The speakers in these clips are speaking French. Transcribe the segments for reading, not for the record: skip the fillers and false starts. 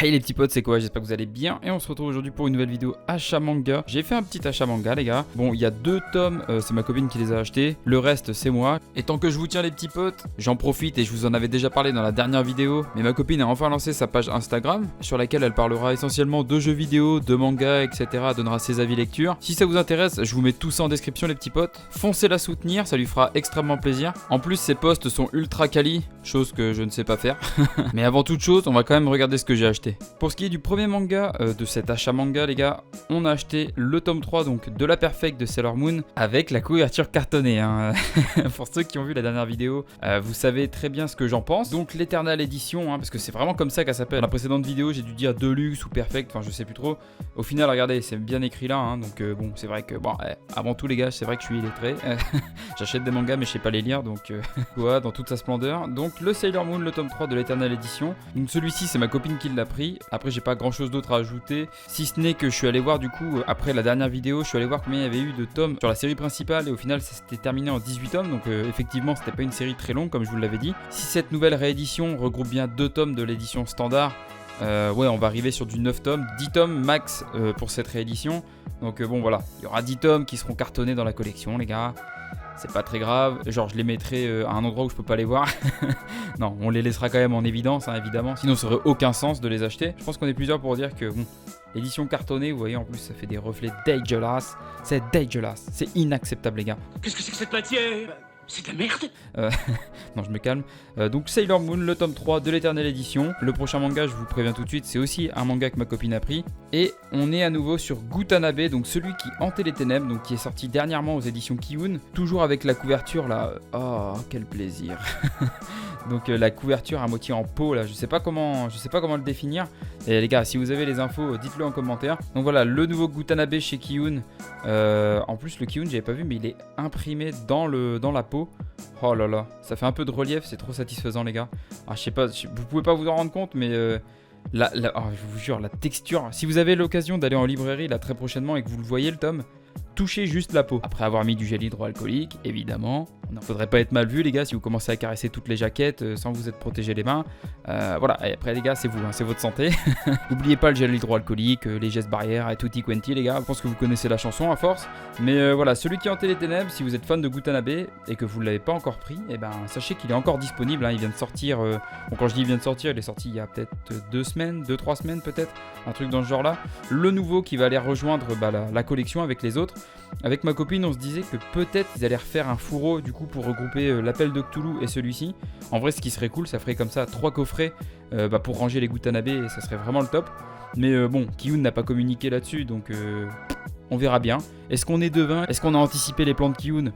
Hey les petits potes, c'est quoi? J'espère que vous allez bien et on se retrouve aujourd'hui pour une nouvelle vidéo achat manga. J'ai fait un petit achat manga les gars. Bon, il y a 2 tomes, c'est ma copine qui les a achetés. Le reste c'est moi. Et tant que je vous tiens les petits potes, j'en profite et je vous en avais déjà parlé dans la dernière vidéo. Mais ma copine a enfin lancé sa page Instagram sur laquelle elle parlera essentiellement de jeux vidéo, de manga, etc. Elle donnera ses avis lecture. Si ça vous intéresse, je vous mets tout ça en description les petits potes. Foncez la soutenir, ça lui fera extrêmement plaisir. En plus ses posts sont ultra quali, chose que je ne sais pas faire. Mais avant toute chose, on va quand même regarder ce que j'ai acheté. Pour ce qui est du premier manga de cet achat manga les gars, on a acheté le tome 3 donc de la Perfect de Sailor Moon avec la couverture cartonnée hein. Pour ceux qui ont vu la dernière vidéo, vous savez très bien ce que j'en pense. Donc l'Eternal Edition, hein, parce que c'est vraiment comme ça qu'elle s'appelle. La précédente vidéo j'ai dû dire Deluxe ou Perfect, enfin je sais plus trop. Au final regardez, c'est bien écrit là hein, donc bon c'est vrai que bon avant tout les gars, c'est vrai que je suis illettré. J'achète des mangas mais je sais pas les lire donc ouais, dans toute sa splendeur. Donc le Sailor Moon, le tome 3 de l'Eternal Edition. Donc celui-ci c'est ma copine qui l'a pris. Après j'ai pas grand chose d'autre à ajouter, si ce n'est que je suis allé voir du coup après la dernière vidéo, je suis allé voir combien il y avait eu de tomes sur la série principale et au final ça s'était terminé en 18 tomes donc effectivement c'était pas une série très longue comme je vous l'avais dit. Si cette nouvelle réédition regroupe bien 2 tomes de l'édition standard, ouais on va arriver sur du 9 tomes, 10 tomes max pour cette réédition. Donc bon voilà, il y aura 10 tomes qui seront cartonnés dans la collection les gars. C'est pas très grave, genre je les mettrai à un endroit où je peux pas les voir. Non, on les laissera quand même en évidence, hein, évidemment. Sinon ça aurait aucun sens de les acheter. Je pense qu'on est plusieurs pour dire que bon, l'édition cartonnée, vous voyez, en plus ça fait des reflets dégueulasses. C'est dégueulasse, c'est inacceptable les gars. Qu'est-ce que c'est que cette matière? C'est de la merde. Non, je me calme. Donc Sailor Moon, le tome 3 de l'Eternal Edition. Le prochain manga, je vous préviens tout de suite, c'est aussi un manga que ma copine a pris. Et on est à nouveau sur Gutanabe, donc celui qui hantait les ténèbres, donc qui est sorti dernièrement aux éditions Kiun. Toujours avec la couverture là. Oh, quel plaisir. Donc la couverture à moitié en peau là, je sais pas comment le définir. Et les gars, si vous avez les infos, dites-le en commentaire. Donc voilà, le nouveau Gutanabe chez Kiun. En plus le Kiun, j'avais pas vu, mais il est imprimé dans la peau. Oh là là, ça fait un peu de relief, c'est trop satisfaisant les gars. Ah, je sais pas, vous pouvez pas vous en rendre compte, mais oh, je vous jure, la texture. Si vous avez l'occasion d'aller en librairie là très prochainement et que vous le voyez le tome, touchez juste la peau. Après avoir mis du gel hydroalcoolique, évidemment. Il faudrait pas être mal vu les gars si vous commencez à caresser toutes les jaquettes sans vous être protégé les mains. Voilà, et après les gars c'est vous, hein, c'est votre santé. N'oubliez pas le gel hydroalcoolique, les gestes barrières et tutti quanti les gars. Je pense que vous connaissez la chanson à force. Mais voilà, celui qui hantait les ténèbres, si vous êtes fan de Gutanabe et que vous ne l'avez pas encore pris, et ben sachez qu'il est encore disponible, hein, il vient de sortir. Bon, quand je dis il vient de sortir, il est sorti il y a peut-être 2 semaines, 2-3 semaines peut-être, un truc dans ce genre là. Le nouveau qui va aller rejoindre la collection avec les autres. Avec ma copine on se disait que peut-être ils allaient refaire un fourreau du coup pour regrouper l'appel de Cthulhu et celui-ci. En vrai ce qui serait cool, ça ferait comme ça 3 coffrets pour ranger les Gutanabe et ça serait vraiment le top. Mais bon, Kiun n'a pas communiqué là-dessus donc on verra bien. Est-ce qu'on est devin? Est-ce qu'on a anticipé les plans de Kiun?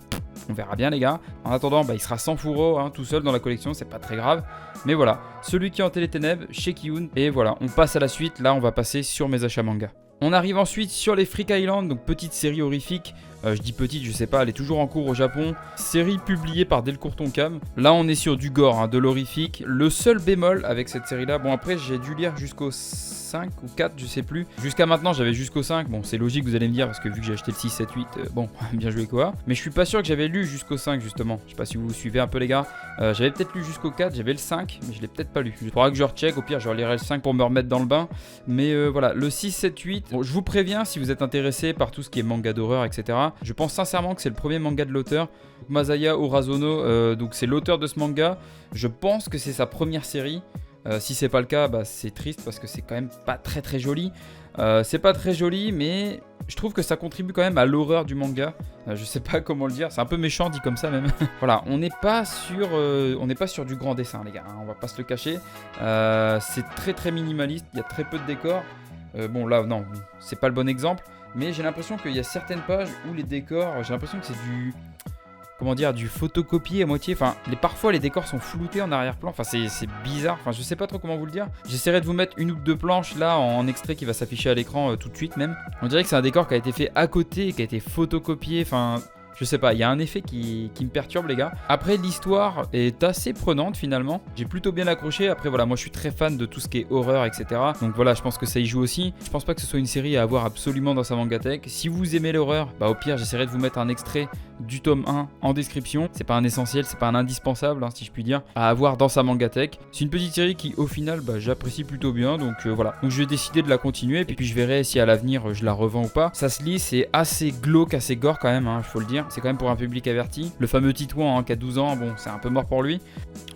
On verra bien les gars. En attendant, il sera sans fourreau, hein, tout seul dans la collection, c'est pas très grave. Mais voilà, celui qui hantait les ténèbres chez Kiun. Et voilà, on passe à la suite. Là, on va passer sur mes achats manga. On arrive ensuite sur les Freak Island, donc petite série horrifique. Je dis petite, je sais pas, elle est toujours en cours au Japon. Série publiée par Delcourt Tonkam. Là, on est sur du gore, hein, de l'horrifique. Le seul bémol avec cette série-là, bon après, j'ai dû lire jusqu'au 5 ou 4, je sais plus. Jusqu'à maintenant, j'avais jusqu'au 5. Bon, c'est logique, vous allez me dire, parce que vu que j'ai acheté le 6, 7, 8, bon, bien joué quoi. Mais je suis pas sûr que j'avais lu jusqu'au 5, justement. Je sais pas si vous suivez un peu, les gars. J'avais peut-être lu jusqu'au 4, j'avais le 5, mais je l'ai peut-être pas lu. Il faudra que je recheck. Au pire, je relirai le 5 pour me remettre dans le bain. Mais voilà, le 6, 7, 8. Bon, je vous préviens, si vous êtes intéressé par tout ce qui est manga d'horreur, etc. Je pense sincèrement que c'est le premier manga de l'auteur, Masaya Urazono. Donc, c'est l'auteur de ce manga. Je pense que c'est sa première série. Si c'est pas le cas, c'est triste parce que c'est quand même pas très très joli. C'est pas très joli, mais je trouve que ça contribue quand même à l'horreur du manga. Je sais pas comment le dire, c'est un peu méchant dit comme ça même. Voilà, on n'est pas sur du grand dessin les gars, hein, on va pas se le cacher. C'est très très minimaliste, il y a très peu de décors. Bon là non, c'est pas le bon exemple, mais j'ai l'impression qu'il y a certaines pages où les décors, j'ai l'impression que c'est du... Comment dire, du photocopié à moitié. Enfin, parfois les décors sont floutés en arrière-plan. Enfin, c'est bizarre. Enfin, je sais pas trop comment vous le dire. J'essaierai de vous mettre une ou 2 planches là en extrait qui va s'afficher à l'écran tout de suite même. On dirait que c'est un décor qui a été fait à côté, qui a été photocopié. Enfin, Je sais pas, il y a un effet qui me perturbe les gars. Après l'histoire est assez prenante finalement. J'ai plutôt bien accroché. Après voilà, moi je suis très fan de tout ce qui est horreur, etc. Donc voilà, je pense que ça y joue aussi. Je pense pas que ce soit une série à avoir absolument dans sa mangatech. Si vous aimez l'horreur, bah au pire j'essaierai de vous mettre un extrait du tome 1 en description. C'est pas un essentiel, c'est pas un indispensable si je puis dire, à avoir dans sa mangatech. C'est une petite série qui au final j'apprécie plutôt bien. Donc voilà, donc je vais décider de la continuer. Et puis je verrai si à l'avenir je la revends ou pas. Ça se lit, c'est assez glauque, assez gore quand même, il faut le dire. C'est quand même pour un public averti. Le fameux Titouan qui a 12 ans, bon c'est un peu mort pour lui.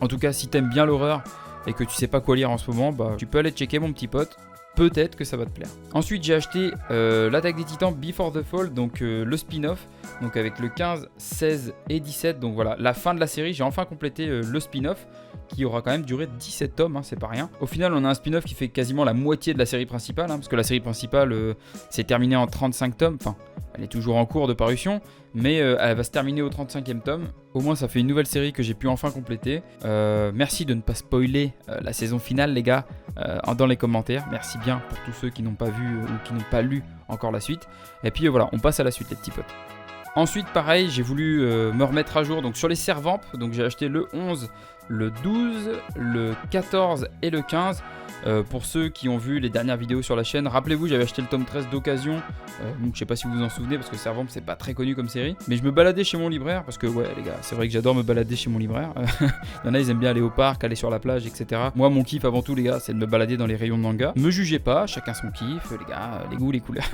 En tout cas si t'aimes bien l'horreur et que tu sais pas quoi lire en ce moment, tu peux aller checker mon petit pote. Peut-être que ça va te plaire. Ensuite j'ai acheté l'Attaque des Titans Before the Fall, donc le spin-off, donc avec le 15, 16 et 17. Donc voilà, la fin de la série, j'ai enfin complété le spin-off qui aura quand même duré 17 tomes, c'est pas rien. Au final on a un spin-off qui fait quasiment la moitié de la série principale, parce que la série principale s'est terminée en 35 tomes, enfin elle est toujours en cours de parution, mais elle va se terminer au 35e tome. Au moins ça fait une nouvelle série que j'ai pu enfin compléter. Merci de ne pas spoiler la saison finale les gars dans les commentaires. Merci bien pour tous ceux qui n'ont pas vu ou qui n'ont pas lu encore la suite. Et puis voilà, on passe à la suite les petits potes. Ensuite pareil, j'ai voulu me remettre à jour donc sur les servampes. Donc j'ai acheté le 11, le 12, le 14 et le 15. Pour ceux qui ont vu les dernières vidéos sur la chaîne, rappelez-vous j'avais acheté le tome 13 d'occasion, donc je sais pas si vous vous en souvenez parce que Servamp c'est pas très connu comme série, mais je me baladais chez mon libraire parce que ouais les gars c'est vrai que j'adore me balader chez mon libraire. Il y en a ils aiment bien aller au parc, aller sur la plage etc. Moi mon kiff avant tout les gars c'est de me balader dans les rayons de manga. Me jugez pas, chacun son kiff les gars, les goûts les couleurs.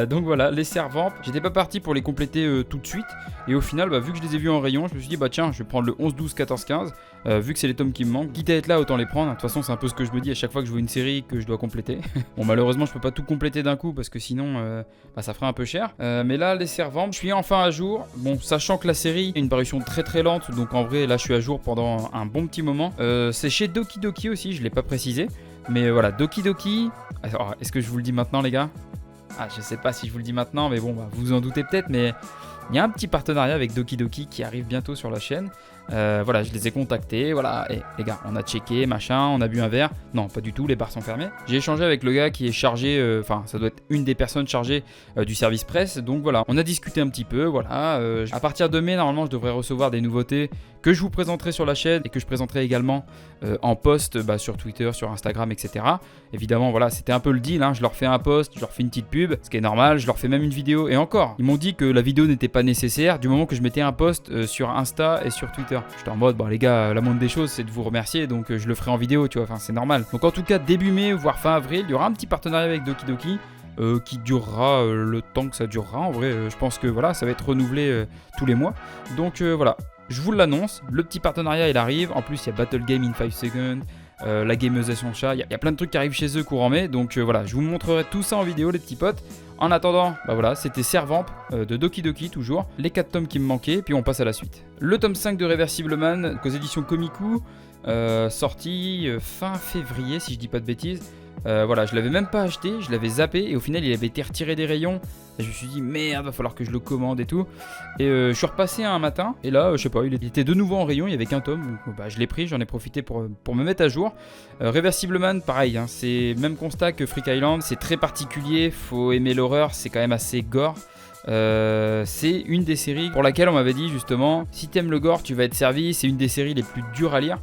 Donc voilà les Servamp, j'étais pas parti pour les compléter tout de suite et au final vu que je les ai vus en rayon je me suis dit tiens je vais prendre le 11, 12, 14, 15 vu que c'est les tomes qui me manquent, quitte à être là autant les prendre. De toute façon c'est un peu ce que je me dis à chaque fois que je vois une série que je dois compléter. Bon malheureusement je peux pas tout compléter d'un coup parce que sinon ça ferait un peu cher. Mais là les Servamp, je suis enfin à jour. Bon sachant que la série est une parution très très lente, donc en vrai là je suis à jour pendant un bon petit moment. C'est chez Doki Doki aussi, je l'ai pas précisé. Mais voilà Doki Doki. Alors est-ce que je vous le dis maintenant les gars? Je sais pas si je vous le dis maintenant mais bon vous vous en doutez peut-être mais il y a un petit partenariat avec Doki Doki qui arrive bientôt sur la chaîne. Voilà, je les ai contactés, voilà, et les gars, on a checké, machin, on a bu un verre. Non, pas du tout, les bars sont fermés. J'ai échangé avec le gars qui est chargé, enfin, ça doit être une des personnes chargées du service presse. Donc voilà, on a discuté un petit peu, voilà. À partir de mai, normalement, je devrais recevoir des nouveautés que je vous présenterai sur la chaîne et que je présenterai également en post sur Twitter, sur Instagram, etc. Évidemment, voilà, c'était un peu le deal, je leur fais un post, je leur fais une petite pub, ce qui est normal, je leur fais même une vidéo. Et encore, ils m'ont dit que la vidéo n'était pas nécessaire du moment que je mettais un post sur Insta et sur Twitter. J'étais en mode, les gars, la moindre des choses, c'est de vous remercier, donc je le ferai en vidéo, tu vois, enfin, c'est normal. Donc en tout cas, début mai, voire fin avril, il y aura un petit partenariat avec Doki Doki qui durera le temps que ça durera. En vrai, je pense que voilà, ça va être renouvelé tous les mois. Donc voilà, je vous l'annonce, le petit partenariat, il arrive. En plus, il y a Battle Game in 5 Seconds. La gameuse à son chat, il y a plein de trucs qui arrivent chez eux courant mai, donc voilà, je vous montrerai tout ça en vidéo les petits potes. En attendant, voilà, c'était Servamp de Doki Doki toujours, les 4 tomes qui me manquaient, puis on passe à la suite. Le tome 5 de Reversible Man, aux éditions Komiku, sorti fin février si je dis pas de bêtises. Voilà, je l'avais même pas acheté, je l'avais zappé et au final il avait été retiré des rayons. Et je me suis dit merde, va falloir que je le commande et tout. Et je suis repassé un matin et là, je sais pas, il était de nouveau en rayon, il y avait qu'un tome. Donc je l'ai pris, j'en ai profité pour me mettre à jour. Reversible Man, pareil, c'est même constat que Freak Island, c'est très particulier, faut aimer l'horreur, c'est quand même assez gore. C'est une des séries pour laquelle on m'avait dit justement, si t'aimes le gore, tu vas être servi, c'est une des séries les plus dures à lire.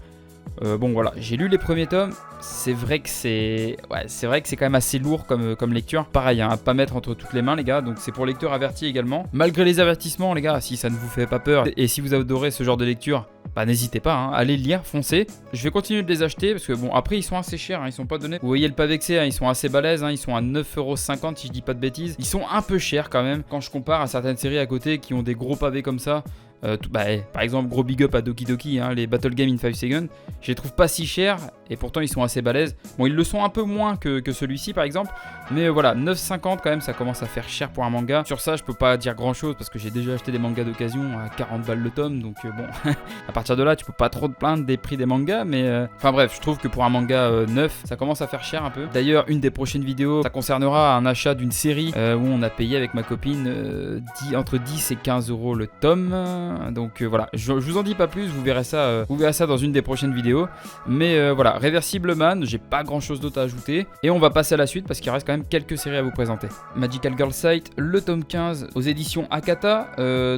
Bon voilà, j'ai lu les premiers tomes, c'est vrai que c'est quand même assez lourd comme lecture. Pareil, à pas mettre entre toutes les mains les gars, donc c'est pour lecteurs avertis également. Malgré les avertissements les gars, si ça ne vous fait pas peur et si vous adorez ce genre de lecture, n'hésitez pas, allez lire, foncez. Je vais continuer de les acheter parce que bon après ils sont assez chers, ils sont pas donnés. Vous voyez le pavé que c'est, ils sont assez balèzes, ils sont à 9,50€ si je dis pas de bêtises. Ils sont un peu chers quand même quand je compare à certaines séries à côté qui ont des gros pavés comme ça. Par exemple gros big up à Doki Doki, les Battle Game in 5 Seconds, je les trouve pas si chers et pourtant ils sont assez balèzes. Bon ils le sont un peu moins que celui-ci par exemple, mais voilà 9,50 quand même, ça commence à faire cher pour un manga. Sur ça je peux pas dire grand chose parce que j'ai déjà acheté des mangas d'occasion à 40 balles le tome, donc bon à partir de là tu peux pas trop te plaindre des prix des mangas, mais enfin bref, je trouve que pour un manga neuf ça commence à faire cher un peu. D'ailleurs une des prochaines vidéos ça concernera un achat d'une série où on a payé avec ma copine entre 10 et 15€ le tome. Donc voilà, je vous en dis pas plus, vous verrez ça dans une des prochaines vidéos. Mais voilà, Reversible Man, j'ai pas grand chose d'autre à ajouter. Et on va passer à la suite parce qu'il reste quand même quelques séries à vous présenter. Magical Girl Sight, le tome 15 aux éditions Akata.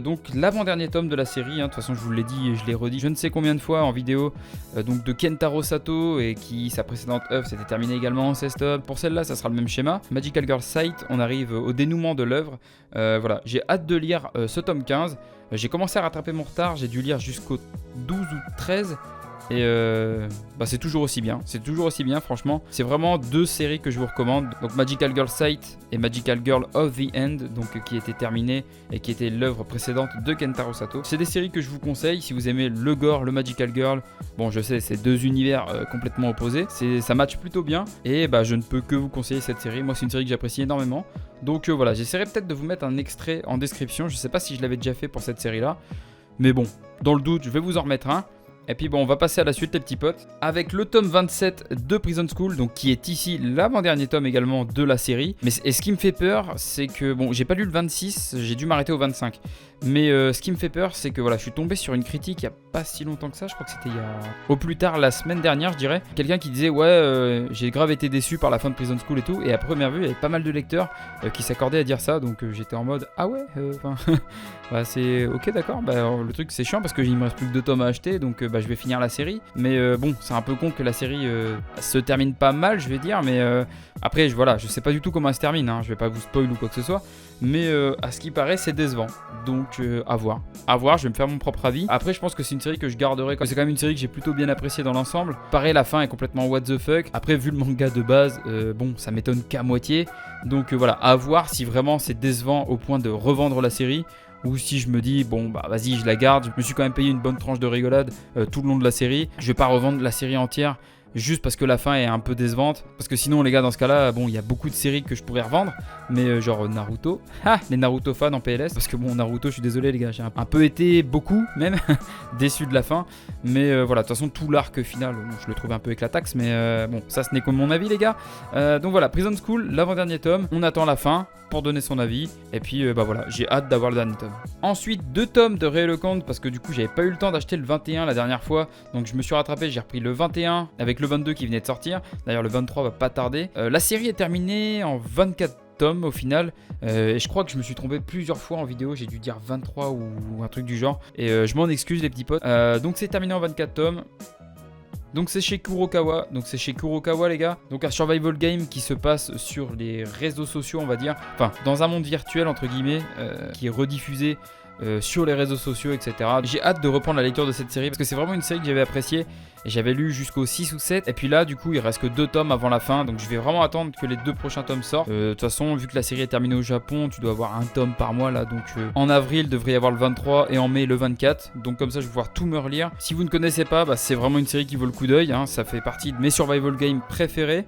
Donc l'avant-dernier tome de la série, de toute façon je vous l'ai dit et je l'ai redit je ne sais combien de fois en vidéo. Donc de Kentaro Sato et qui sa précédente œuvre s'était terminée également en 16 tomes. Pour celle-là ça sera le même schéma. Magical Girl Sight, on arrive au dénouement de l'œuvre. Voilà, j'ai hâte de lire ce tome 15. J'ai commencé à rattraper mon retard, j'ai dû lire jusqu'au 12 ou 13. Et c'est toujours aussi bien, franchement. C'est vraiment deux séries que je vous recommande. Donc Magical Girl Sight et Magical Girl of the End, donc qui était terminée et qui était l'œuvre précédente de Kentaro Sato. C'est des séries que je vous conseille si vous aimez le gore, le Magical Girl. Bon, je sais, c'est deux univers complètement opposés. Ça match plutôt bien et je ne peux que vous conseiller cette série. Moi, c'est une série que j'apprécie énormément. Donc voilà, j'essaierai peut-être de vous mettre un extrait en description. Je sais pas si je l'avais déjà fait pour cette série-là. Mais bon, dans le doute, je vais vous en remettre un. Et puis on va passer à la suite les petits potes avec le tome 27 de Prison School, donc qui est ici l'avant-dernier tome également de la série. Mais ce qui me fait peur, c'est que j'ai pas lu le 26, j'ai dû m'arrêter au 25. Mais ce qui me fait peur, c'est que voilà, je suis tombé sur une critique il y a pas si longtemps que ça, je crois que c'était au plus tard la semaine dernière, je dirais. Quelqu'un qui disait j'ai grave été déçu par la fin de Prison School et tout. Et à première vue, il y avait pas mal de lecteurs qui s'accordaient à dire ça, donc j'étais en mode ah ouais, c'est ok d'accord. Le truc c'est chiant parce que il me reste plus que 2 tomes à acheter, donc je vais finir la série. Mais c'est un peu con que la série se termine pas mal, je vais dire. Mais après, je sais pas du tout comment elle se termine. Je vais pas vous spoil ou quoi que ce soit. Mais à ce qui paraît, c'est décevant. Donc à voir. Je vais me faire mon propre avis. Après, je pense que c'est une série que je garderai. C'est quand même une série que j'ai plutôt bien appréciée dans l'ensemble. Pareil, la fin est complètement what the fuck. Après, vu le manga de base, ça m'étonne qu'à moitié. Donc voilà, à voir si vraiment c'est décevant au point de revendre la série. Ou si je me dis, vas-y, je la garde. Je me suis quand même payé une bonne tranche de rigolade tout le long de la série. Je vais pas revendre la série entière juste parce que la fin est un peu décevante. Parce que sinon, les gars, dans ce cas-là, il y a beaucoup de séries que je pourrais revendre. Mais genre Naruto. Les Naruto fans en PLS. Parce que Naruto, je suis désolé, les gars, j'ai un peu été, beaucoup même, déçu de la fin. Mais voilà, de toute façon, tout l'arc final, je le trouve un peu éclataxe. Mais ça, ce n'est que mon avis, les gars. Donc voilà, Prison School, l'avant-dernier tome. On attend la fin pour donner son avis. Et puis, voilà, j'ai hâte d'avoir le dernier tome. Ensuite, 2 tomes de Ray Lecomte. Parce que du coup, j'avais pas eu le temps d'acheter le 21 la dernière fois. Donc, je me suis rattrapé, j'ai repris le 21 avec le 22 qui venait de sortir. D'ailleurs, le 23 va pas tarder. La série est terminée en 24 tomes au final. Et je crois que je me suis trompé plusieurs fois en vidéo. J'ai dû dire 23 ou un truc du genre. Et je m'en excuse, les petits potes. Donc, c'est terminé en 24 tomes. Donc c'est chez Kurokawa, les gars. Donc un survival game qui se passe sur les réseaux sociaux, on va dire. Enfin, dans un monde virtuel, entre guillemets, qui est rediffusé sur les réseaux sociaux, etc. J'ai hâte de reprendre la lecture de cette série parce que c'est vraiment une série que j'avais appréciée. Et j'avais lu jusqu'au 6 ou 7. Et puis là, du coup, il reste que 2 tomes avant la fin. Donc je vais vraiment attendre que les 2 prochains tomes sortent. De toute façon, vu que la série est terminée au Japon, tu dois avoir un tome par mois là. Donc en avril, il devrait y avoir le 23 et en mai, le 24. Donc comme ça, je vais pouvoir tout me relire. Si vous ne connaissez pas, c'est vraiment une série qui vaut le coup d'œil. Ça fait partie de mes survival games préférés.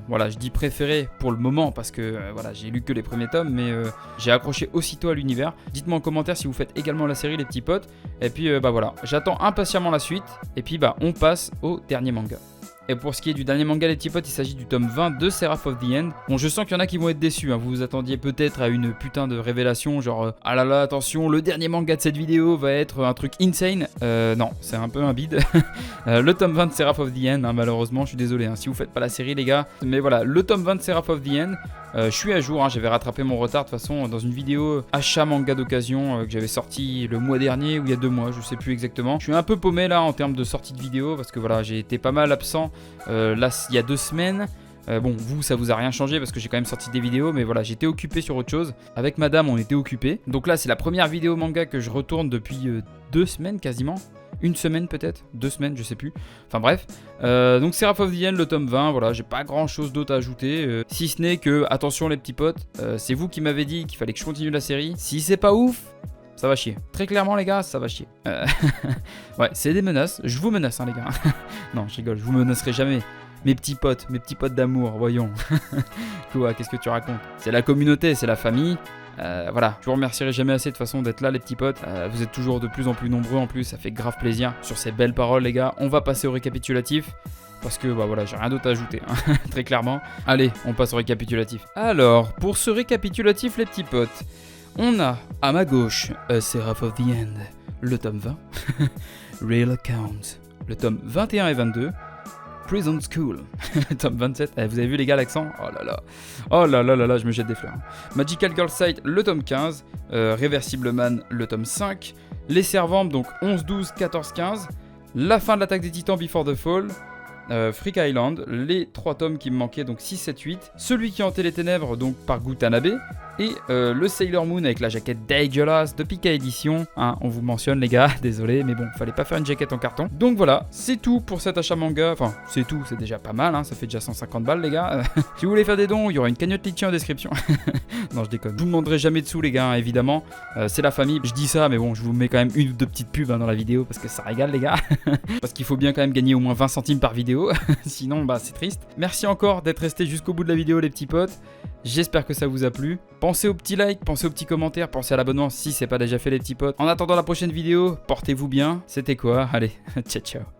Voilà, je dis préférés pour le moment parce que voilà, j'ai lu que les premiers tomes. Mais j'ai accroché aussitôt à l'univers. Dites-moi en commentaire si vous faites également la série, les petits potes. Et puis voilà, j'attends impatiemment la suite. Et puis on passe au dernier manga. Et pour ce qui est du dernier manga, les petits potes, il s'agit du tome 20 de Seraph of the End. Bon, je sens qu'il y en a qui vont être déçus. Vous vous attendiez peut-être à une putain de révélation, genre ah là là, attention, le dernier manga de cette vidéo va être un truc insane. Non, c'est un peu un bide. Le tome 20 de Seraph of the End, malheureusement, je suis désolé si vous faites pas la série, les gars. Mais voilà, le tome 20 de Seraph of the End. Je suis à jour, j'avais rattrapé mon retard de toute façon dans une vidéo achat manga d'occasion que j'avais sorti le mois dernier ou il y a 2 mois, je sais plus exactement. Je suis un peu paumé là en termes de sortie de vidéo parce que voilà, j'ai été pas mal absent là il y a 2 semaines. Vous ça vous a rien changé parce que j'ai quand même sorti des vidéos, mais voilà, j'étais occupé sur autre chose. Avec madame, on était occupé. Donc là, c'est la première vidéo manga que je retourne depuis 2 semaines quasiment. 1 semaine peut-être, 2 semaines, je sais plus. Enfin bref. Donc Seraph of the End, le tome 20, voilà, j'ai pas grand chose d'autre à ajouter. Si ce n'est que, attention les petits potes, c'est vous qui m'avez dit qu'il fallait que je continue la série. Si c'est pas ouf, ça va chier. Très clairement les gars, ça va chier. Ouais, c'est des menaces. Je vous menace les gars. Non, je rigole, je vous menacerai jamais. Mes petits potes d'amour, voyons. Quoi, qu'est-ce que tu racontes? C'est la communauté, c'est la famille. Voilà, je vous remercierai jamais assez de façon d'être là les petits potes. Vous êtes toujours de plus en plus nombreux en plus, ça fait grave plaisir. Sur ces belles paroles les gars, on va passer au récapitulatif. Parce que voilà, j'ai rien d'autre à ajouter, très clairement. Allez, on passe au récapitulatif. Alors, pour ce récapitulatif les petits potes, on a à ma gauche Seraph of the End, le tome 20. Real Account, le tome 21 et 22. Prison School, tome 27. Eh, vous avez vu les gars l'accent? Oh là là. Oh là là là là, je me jette des fleurs. Magical Girl Sight, le tome 15. Reversible Man, le tome 5. Les Servantes, donc 11, 12, 14, 15. La fin de l'attaque des Titans Before the Fall. Freak Island, les 3 tomes qui me manquaient, donc 6, 7, 8. Celui qui hantait les ténèbres, donc par Gutanabe. Et le Sailor Moon avec la jaquette dégueulasse de Pika Édition. Hein, on vous mentionne les gars, désolé, mais bon, fallait pas faire une jaquette en carton. Donc voilà, c'est tout pour cet achat manga. Enfin, c'est tout, c'est déjà pas mal, hein, ça fait déjà 150 balles les gars. Si vous voulez faire des dons, il y aura une cagnotte Litchi en description. Non, je déconne. Je vous demanderai jamais de sous les gars, hein, évidemment. C'est la famille, je dis ça, mais bon, je vous mets quand même une ou deux petites pubs dans la vidéo parce que ça régale les gars. Parce qu'il faut bien quand même gagner au moins 20 centimes par vidéo. Sinon, bah c'est triste. Merci encore d'être resté jusqu'au bout de la vidéo les petits potes. J'espère que ça vous a plu. Pensez aux petits likes, pensez aux petits commentaires, pensez à l'abonnement si c'est pas déjà fait les petits potes. En attendant la prochaine vidéo, portez-vous bien. C'était quoi? Allez, ciao ciao.